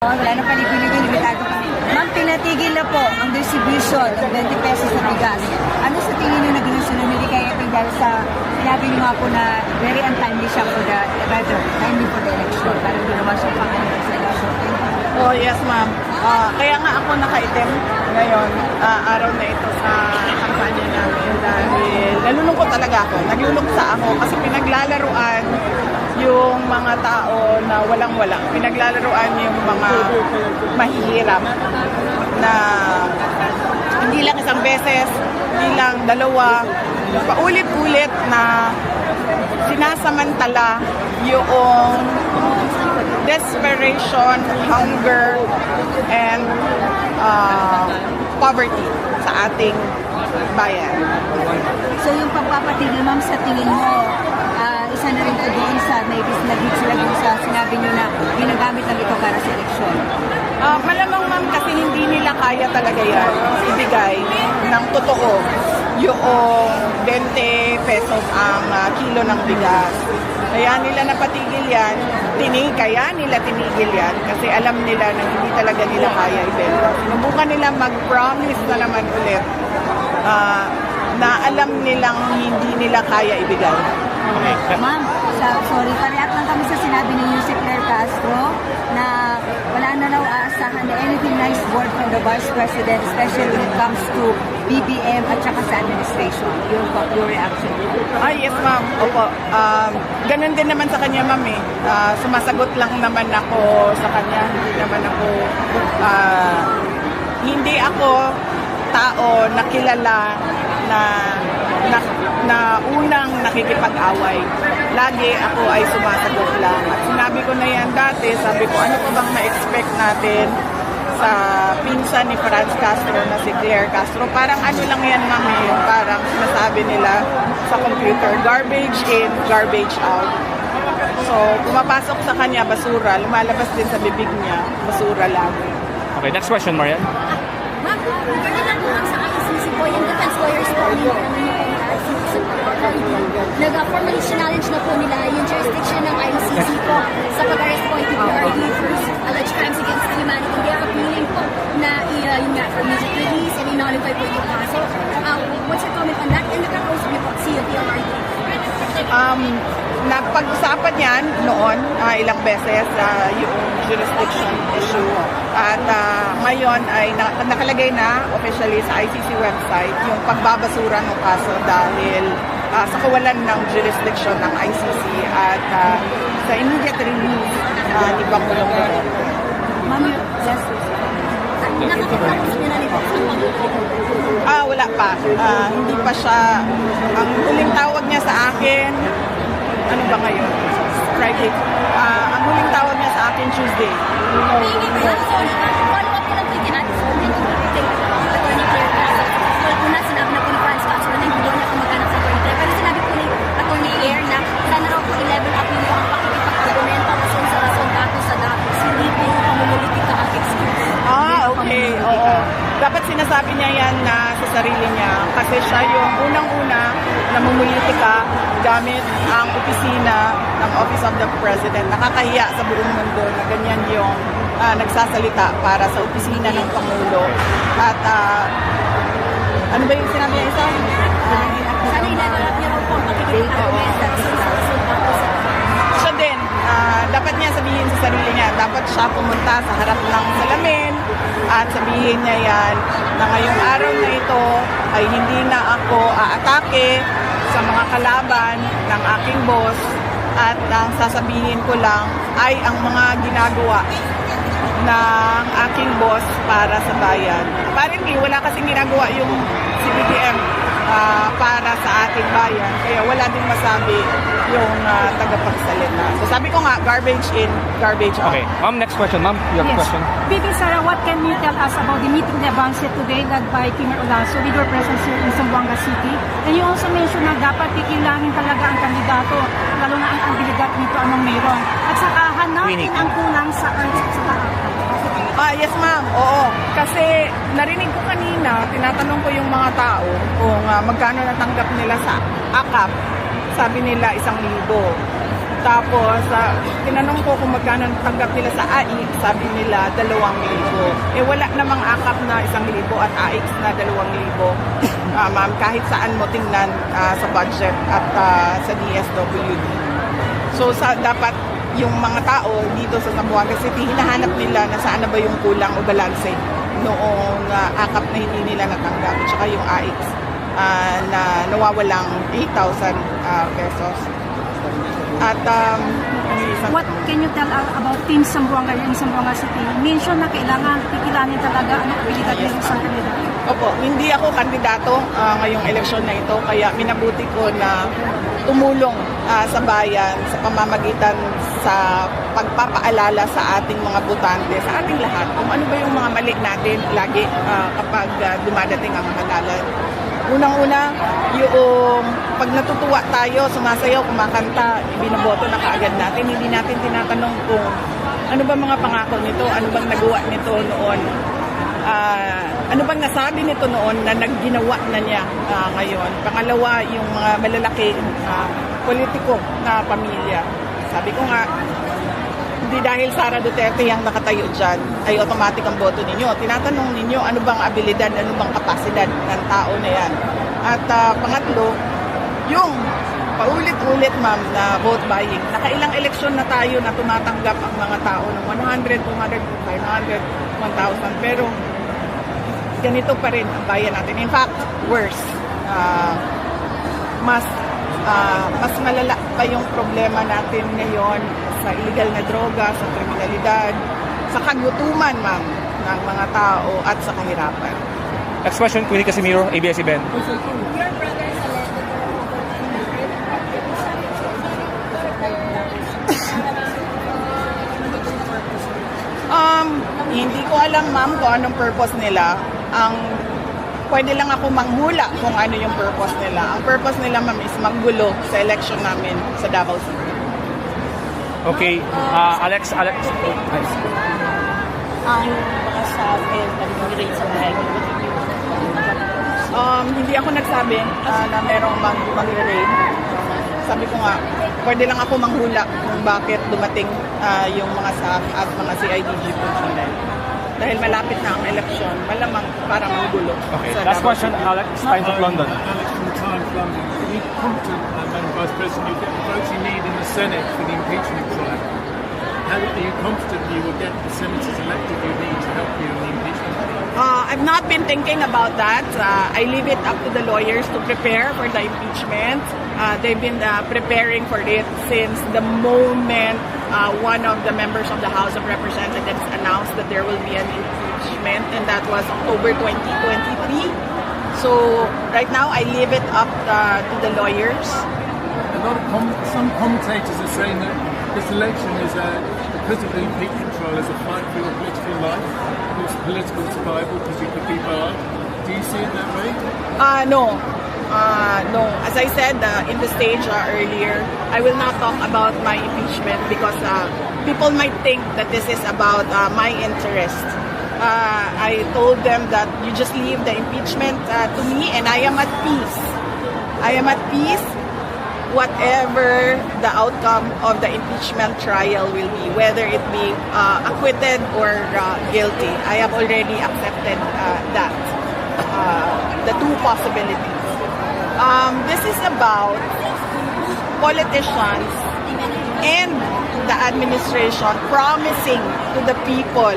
Wala na paligid-ligid, limitado kami. Ma'am, pinatigil na po ang distribution ng 20 pesos na bigas. Ano sa tingin niyo naging sunod? Hindi kaya ito dahil sa sinabi niyo nga po na very untimely siya for the, rather, timely for the election. Parang hindi naman siya pangalan sa election. Oh, yes, ma'am. Kaya nga ako nakaitim ngayon, araw na ito sa kampanya namin dahil nalulungkot talaga ako. Nagluluksa ako kasi pinaglalaruan yung mga tao na walang-wala. Pinaglalaruan yung mga mahihirap na hindi lang isang beses, hindi lang dalawa, paulit-ulit na sinasamantala yung desperation, hunger, and poverty sa ating bayan. So yung pagpapatigil, ma'am, sa tingin mo, isa na rin ito doon sa naging sila doon sa sinabi nyo na ginagamit lang ito para sa eleksyon? Malamang, ma'am, kasi hindi nila kaya talaga yan ibigay ng totoo yung 20 pesos ang kilo ng bigas. Kaya nila napatigil yan, kaya nila tinigil yan kasi alam nila na hindi talaga nila kaya ibenta. Sinubukan nila mag-promise na naman ulit na alam nilang hindi nila kaya ibigay. Ma'am, sorry, parehat lang kami sa sinabi ni Yusek Claire Castro na wala na raw aasahan na anything nice word from the Vice President, especially when it comes to BBM at saka sa administration. Your reaction? Yes, ma'am. Opo. Ganun din naman sa kanya, ma'am eh. Sumasagot lang naman ako sa kanya. Hindi ako tao na kilala na unang nakikipag-away. Lagi ako ay sumasagot lang. At sinabi ko na yan dati, sabi ko, ano pa bang na-expect natin sa pinsan ni Franz Castro na si Claire Castro? Parang ano lang yan, mami, parang sinasabi nila sa computer, garbage in, garbage out. So, pumapasok sa kanya, basura. Lumalabas din sa bibig niya, basura lang. Okay, next question, Marian. Ma'am, ganyan lang sa ICC po, yung defense lawyers po nag-formally challenge na po nila yung jurisdiction ng ICC po sa pag-arrest po yung PRD for alleged crimes against humanity. They are appealing po na yung nga for immediate release and i-nullify po yung kaso. What's your comment on that? And nagkakausap niyo po si PRD? Napag-usapan yan noon ilang beses yung jurisdiction issue at ngayon ay nakalagay na officially sa ICC website yung pagbabasura ng kaso dahil sa kawalan ng jurisdiction ng ICC at sa immediate release ni Pangulong Duterte. Ma'am, yes. Nakakapagpapos niyo na nito sa wala pa. Hindi pa siya. Ang huling tawag niya sa akin, ano ba ngayon? Friday. Ang huling tawag niya sa akin, Tuesday. Follow up ko lang po yung attorney Claire Castro. Una, sinabi na po ni Franz Castro na hindi doon ako maghanap sa attorney Claire. Pero sinabi po ni attorney Claire na sana raw po i-level up yung pakikipag-argumento sa rason datos sa datos. Hindi po yung pamumulitika ang excuse. Okay. Oo. Dapat sinasabi niya yan na sa sarili niya kasi siya yung unang-una na mumulitika gamit ang opisina ng Office of the President. Nakakahiya sa buong mundo na ganyan yung nagsasalita para sa opisina ng Pangulo. At ano ba yung sinabi niya isa? Sana i-level up niya raw po ang pakikipag-argumento sa rason datos. Siya din, dapat niya sabihin sa sarili niya, dapat siya pumunta sa harap ng salamin at sabihin niya yan na ngayong araw na ito ay hindi na ako aatake sa mga kalaban ng aking boss at ang sasabihin ko lang ay ang mga ginagawa ng aking boss para sa bayan. Apparently, wala kasing ginagawa yung CBDM para sa ating bayan. Kaya wala din masabi yung tagapagsalita. So sabi ko nga, garbage in, garbage out. Okay. Ma'am, next question. Ma'am, you have a question? VP Sara, what can you tell us about the meeting na Bangse today led by Kimer Olaso with your presence here in Zamboanga City? And you also mentioned na dapat kikilangin talaga ang kandidato, lalo na ang kandidat nito anong mayroon. At saka hanapin ang kulang sa earth sa taas. Yes ma'am, oo. Kasi narinig ko kanina, tinatanong ko yung mga tao kung magkano natanggap nila sa AKAP. Sabi nila 1,000. Tapos, tinanong ko kung magkano tanggap nila sa AIC, sabi nila 2,000. Wala namang akap na 1,000 at AIC na 2,000. Ma'am, kahit saan mo tingnan sa budget at sa DSWD. So, dapat yung mga tao dito sa Zamboanga City, hinahanap nila na saan na ba yung kulang o balanse noong akap na hindi nila natanggap. At saka yung AIC na nawawalang 8,000 pesos. At What can you tell about Team Zamboanga in Zamboanga City? Mention na kailangan tigilanin talaga ang abilidad ng isang kandidato. Opo, hindi ako kandidato ngayong eleksyon na ito, kaya minabuti ko na tumulong sa bayan sa pamamagitan sa pagpapaalala sa ating mga botante, sa ating lahat, kung ano ba yung mga mali natin lagi kapag dumadating ang halalan. Unang-una, yung pag natutuwa tayo, sumasayaw, kumakanta, binaboto na kaagad natin. Hindi natin tinatanong kung ano ba mga pangako nito, ano bang nagawa nito noon, ano bang nasabi nito noon na nagginawa na niya ngayon. Pangalawa, yung mga malalaki politiko na pamilya. Sabi ko nga, hindi dahil Sara Duterte ang nakatayo dyan, ay automatic ang boto ninyo. Tinatanong ninyo ano bang abilidad, ano bang kapasidad ng tao na yan. At pangatlo, yung paulit-ulit ma'am na vote buying. Nakailang eleksyon na tayo na tumatanggap ang mga tao ng 100, 200, 500, 1,000. Pero ganito pa rin ang bayan natin. In fact, worse. Mas malala pa yung problema natin ngayon sa illegal na droga, sa kriminalidad, sa kagutuman, ma'am, ng mga tao at sa kahirapan. Next question, Queenie Casimiro, ABS-CBN. Hindi ko alam, ma'am, kung anong purpose nila. Pwede lang ako manghula kung ano yung purpose nila. Ang purpose nila, ma'am, is maggulo sa election namin sa Davao City. Okay, Alex. Ang mga sabi na nag-rate sa bahay Hindi ako nagsabi na merong mag-raid. Sabi ko nga, pwede lang ako manghula kung bakit dumating yung mga SAF at mga CIDG personnel. Dahil malapit na ang eleksyon, malamang para manggulo. Okay, sa last Davao question, City. Alex. Time from London. Alex from the Times London. Are you confident, Madam Vice President, you'll get the votes you need in the Senate for the impeachment trial? How are you confident you will get the senators elected you need to help you in the impeachment trial? I've not been thinking about that. I leave it up to the lawyers to prepare for the impeachment. They've been preparing for it since the moment one of the members of the House of Representatives announced that there will be an impeachment, and that was October 2023. So right now, I leave it up to the lawyers. Some commentators are saying that this election is because of the impeachment trial is a fight for your political life, your political survival, because you could be barred. Do you see it that way? No. No. As I said in the stage earlier, I will not talk about my impeachment because people might think that this is about my interest. I told them that you just leave the impeachment to me, and I am at peace. I am at peace whatever the outcome of the impeachment trial will be, whether it be acquitted or guilty. I have already accepted that, the two possibilities. This is about politicians and the administration promising to the people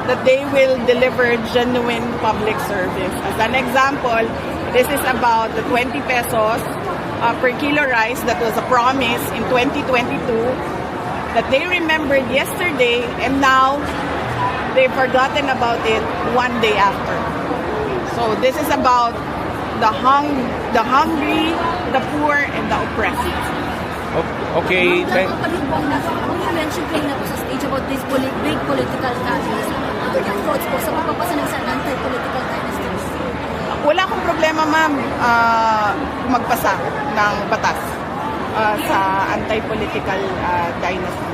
that they will deliver genuine public service. As an example, this is about the 20 pesos per kilo rice that was a promise in 2022 that they remembered yesterday, and now they've forgotten about it one day after. So this is about the hungry, the poor, and the oppressed. Okay, Pag you mentioned kanina po sa stage about this big political catalyst, what are your thoughts po sa pagpapasa ng isang anti-political dynasty? Wala akong problema, ma'am, magpasa ng batas sa anti-political dynasty.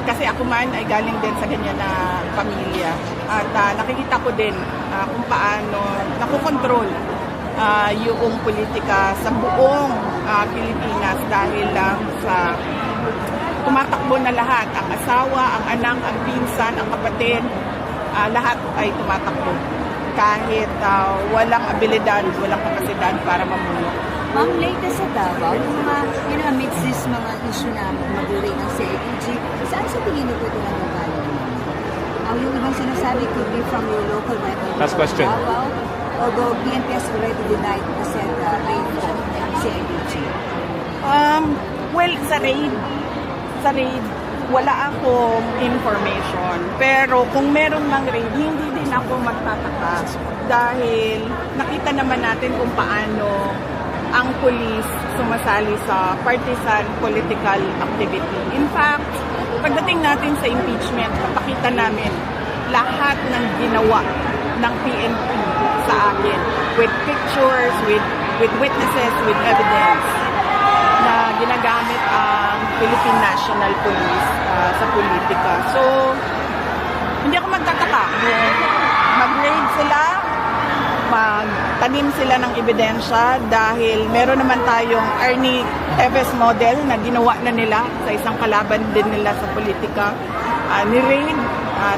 Kasi ako man ay galing din sa ganyan na pamilya. At nakikita ko din kung paano nakukontrol yung politika sa buong Pilipinas dahil lang sa tumatakbo na lahat. Ang asawa, ang anak, ang pinsan, ang kapatid, lahat ay tumatakbo. Kahit walang abilidad, walang kapasidad para mamuno. Ma'am, latest sa Davao, yung mga, amidst this mga issue na mag-rate ng CIDG, saan sa tingin niyo po ito nangyayari? Yung ibang sinasabi could be from your local record. Last question. Davao, although PNP has already denied the said raid for CIDG. Well, sa raid, wala akong information. Pero kung meron mang raid, hindi din ako magtataka. Dahil nakita naman natin kung paano ang pulis sumasali sa partisan political activity. In fact, pagdating natin sa impeachment, napakita namin lahat ng ginawa ng PNP sa akin with pictures, with witnesses, with evidence na ginagamit ang Philippine National Police sa politika. So, hindi ako magtataka. Mag-raid sila, magtanim sila ng ebidensya dahil meron naman tayong Arnie Teves model na ginawa na nila sa isang kalaban din nila sa politika. Ni-raid,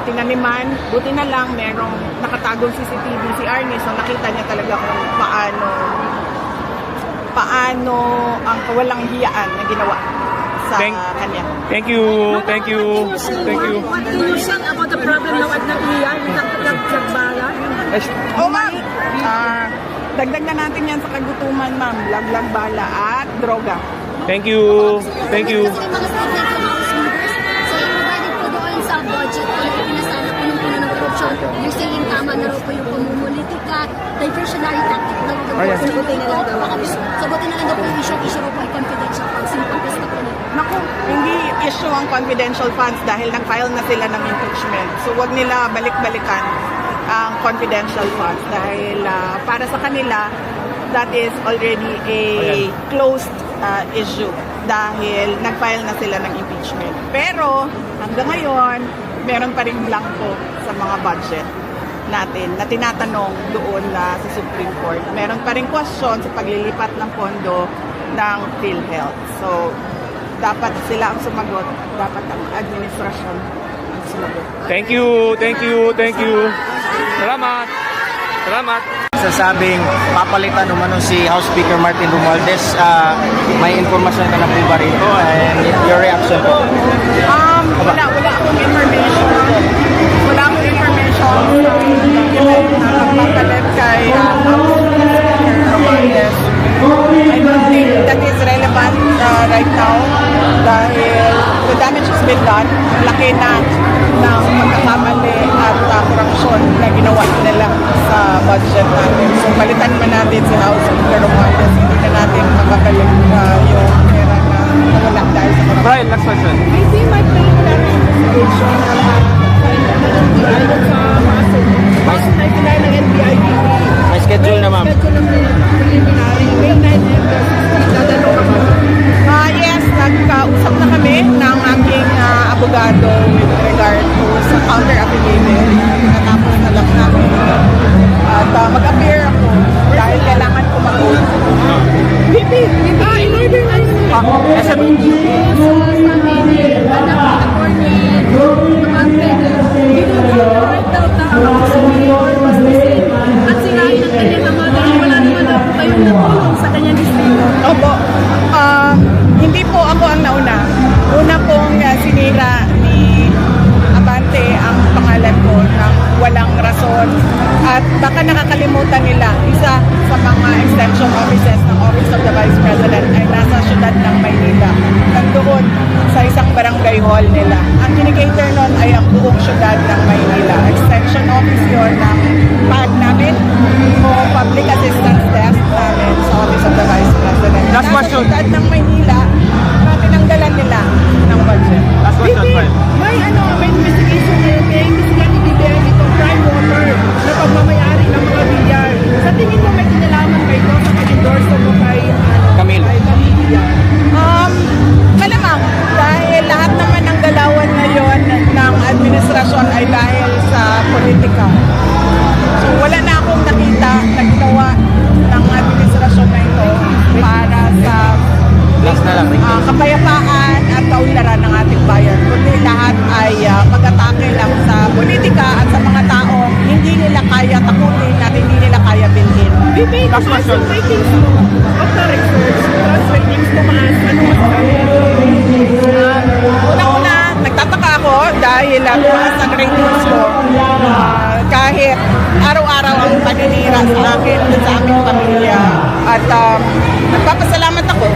tinaniman, buti na lang merong nakatagong CCTV si Arnie, so nakita niya talaga kung paano ang kawalang hiyaan na ginawa sa kanya. Thank you. What can you say about the problem now at Naiya, yung nagbala? Oh, ma'am! Dagdag na natin yan sa kagutuman, ma'am. Laglag bala at droga. Thank you. Thank you. Kasi mga statement ng House leaders, so regarding po doon sa budget po na ipinasala po ng puno ng korupsyon, you're saying tama na raw po yung pamumulitika, diversionary tactic daw po. Sagutin na lang daw po yung issue raw po ay confidential funds. Sinipampis na po nila. Naku, hindi issue ang confidential funds dahil nag-file na sila ng impeachment. So, wag nila balik-balikan ang confidential funds dahil para sa kanila, that is already a closed issue dahil nag-file na sila ng impeachment. Pero hanggang ngayon, meron pa rin blanco sa mga budget natin na tinatanong doon sa Supreme Court. Meron pa rin question sa paglilipat ng pondo ng PhilHealth. So, dapat sila ang sumagot, dapat ang administrasyon ang sumagot. Thank you. Thank you. Thank you. Salamat. Salamat. Sasabing papalitan umano si House Speaker Martin Romualdez, may informasyon ka na po ba rito and your reaction po? Wala akong information. Wala akong information na magpapalit kay House Speaker Romualdez. I don't think that is relevant right now dahil the damage has been done. Laki na ng pagkakamali at korupsyon na ginawa nila sa budget natin. So, palitan man natin si House Speaker Romualdez, hindi na natin makabalik yung pera na wala dahil sa korupsyon. Brian, next question. Maybe may preliminary investigation sa NBI sa Maso 99 ng NBI. May schedule na, ma'am. Schedule ng preliminary. May 9 dadalo ka ba? Yes, nagkausap na kami ng aking abogado with regard to sa counter affidavit. Natapos na lang namin. At mag-appear ako dahil kailangan ko mag-vote. Bibi! In order na At sirain ang kanyang ama dahil wala naman daw po kayong natulong sa kanyang distrito. Opo. Hindi po ako ang nauna. Una pong sinira ni Abante ang pangalan ko ng walang rason. At baka nakakalimutan nila, isa sa mga extension offices ng Office of the Vice President ay nasa syudad ng Maynila. Nandoon sa isang barangay hall nila. Ang kinikater nun ay ang buong syudad ng Maynila. Extension office yun ng PAG namin o Public Assistance Desk namin sa Office of the Vice President. Last question. Nasa syudad ng Maynila, tinanggalan nila ng budget. Last question, Brian. May investigation may imbestigan ni DBM itong prime water na pagmamayari ng mga bilyar. Sa tingin mo may kinalaman ba ito sa pag-endorse mo kay Camille? Malamang, dahil lahat naman ng galawan ngayon ng administrasyon ay dahil sa politika. So wala na akong nakita na ginawa ng na lang. kapayapaan at kaunlaran ng ating bayan. Kundi lahat ay mag-atake lang sa politika at sa mga taong hindi nila kaya takutin at hindi nila kaya bilhin. Last question. Una-una, nagtataka ako dahil tumaas ang ratings ko. Kahit araw-araw ang paninira sa akin at sa aming pamilya. At nagpapasalamat ako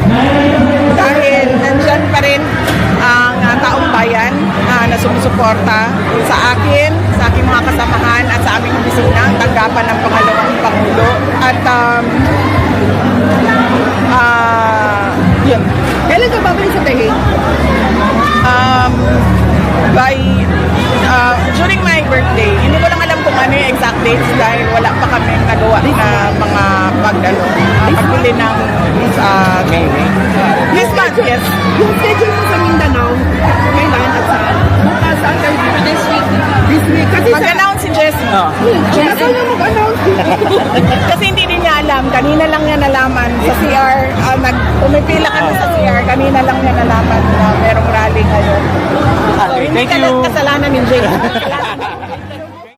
dahil nandyan pa rin ang taong bayan na sumusuporta sa akin, sa aking mga kasamahan at sa aming opisina, ang tanggapan ng pangalawang Pangulo. At yun. Kailan ka babalik sa Taguig? During my birthday, hindi ko lang alam kung ano yung exact dates dahil wala pa kami nagawa na mga pagbili ng this month, yes. Yung schedule mo sa Mindanao, kailan at saan? Bukas after this week. This week. Kasi Mag-announce si Jessie. Kasi na mag-announce. Kasi hindi din niya alam. Kanina lang niya nalaman sa CR. Pumipila kami sa CR. Kanina lang niya nalaman na merong rally ngayon. So, hindi Thank you. kasalanan ni Jay.